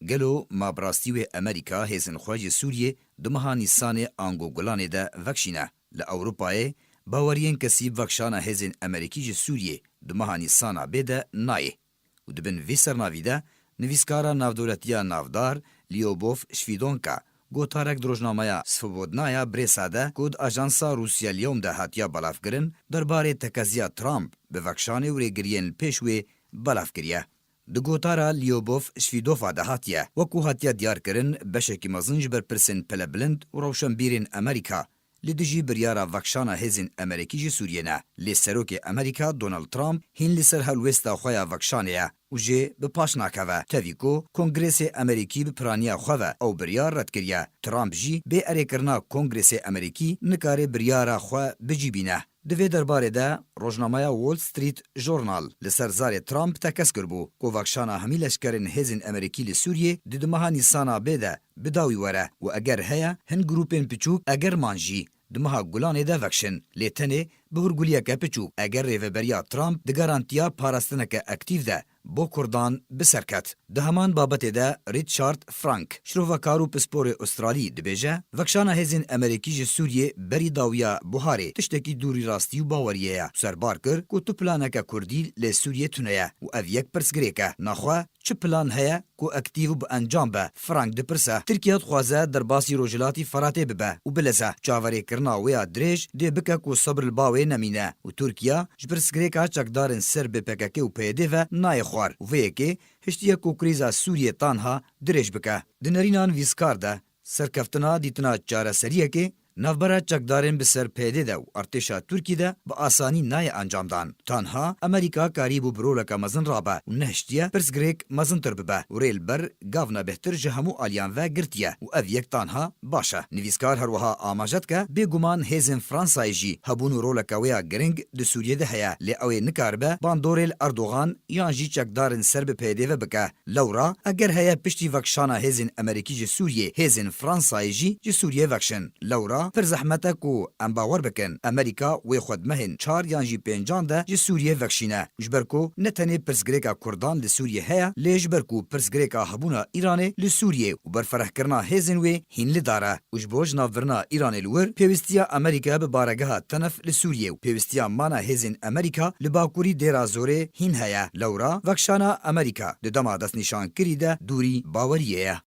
گلو مابراستی و امریکا هیزن خواج سوریه دمها نیسان آنگو گلانه ده وکشینه. لأوروپای باورین کسی وکشانه هیزن امریکی جه سوریه دمها نیسانا بیده نایه. و دبن وی سرناوی ده نویسکارا نافدولتیا نافدار لیوبوف شویدونکا گوتارک دروژنامه‌یا سفودنایا برساده کود آژانسا روسیا لیوم ده هاتیا بلافگرن درباره تکازیا ترامپ به وکشانه و ریگرین پیشوی بلافگریه. دو گوتارا لیوبوف شویدوفا ده هاتیه وکو هاتیا دیار کرن بشکی مزنج بر پرسن پل بلند و روشن بیرین امریکا لدجی بریارا وکشانا هزین امریکی جی سوریه نه لی سروک امریکا دونالد ترامپ هین لسر هلوستا خویا وکشانه و جه به پاش ناکوه تاویکو کنگرس امریکی به پرانیا خواه او بریار رد کریه. ترامپ جی به اره کرنا کنگرس امریکی نکاره بریارا خواه بجی بینه. دوی درباره ده روزنامه وال استریت ژورنال لسر زار ترامپ تکس کربو کو وکشانا همی لشکرین هزین امریکی لسوریه دمها نیسانا بده بداوی وره و اگر هیا هن گروپین پچوک اگر مانجی دمها گلانه ده وکشن لیتنه بهرگولیه که پچوک اگر ریوبریا ترامپ ده گارانتیا پاراستنه که اکتیو ده بو کردان بسرکت. ده همان بابت ده ریچارد فرانک شروفکارو پسپور استرالی دبیجه وکشانا هزین امریکی جه سوریه بری داویا بوهاره تشتکی دوری راستی و باوریه سربار کر کو تو پلانکه کردی لی سوریه تونه و او یک پرسگریکه نخواه چه پلان هیا کو اکتیو به انجام به. فرانک ده پرسه ترکیه خوازه در باسی روجلاتی فراته ببه و بلزه چاوری کرنا ویا دریج ده بکه کو صبر الباوی نمینه و ترکیه جبرسگریکه چکدارن سر به پککه و پیده و نای خوار و ویکی هشتیه کو کریزا سوریه تانها دریج بکه. دنرینان ویسکار ده سرکفتنا دیتنا چاره سریه که نوبره چکدارن به سر پیده ده و ارتشا ترکی ده با آسانی نای انجام دان. تانها امریکا کاریبو برولکا مزن رابه و نهشتیه پرسگریک مزن تر ببه و ریل بر گاونا بهتر جهمو آلیان و گرتیه و او یک تانها باشه. نویسکار هروها آماجد که بگمان هیزن فرانسای جی هبونو رولکا ویا گرنگ ده سوریه ده هیا لی اوی نکاربه باندوریل اردوغان یان جی چکدارن سر به پیده و بکه. لورا اگر هیا پشتی وکشانا هیزن امریکی جی سوریه هیزن فرانسای جی سوریه وکشن. لورا پر زحمته کو ام باور بکن امریکا وی خود مهن 4 یان جی 5 ده جی سوریه وکشینه. جبرکو نتنی پرسگریکا کردان ل سوریه هيا لجبرکو پرسگریکا هبونا ایران ل سوریه و برفرح کرنا هزن وی هین لداره. وجبوج نافورنا ایران لور پیوستیا امریکا به بارگاه تنف ل سوریه و پیوستیا مانا هزن امریکا ل باکوری دیرا زوره هین هيا. لورا وکشانا امریکا د دما دست نشان کریده دوری باوریه.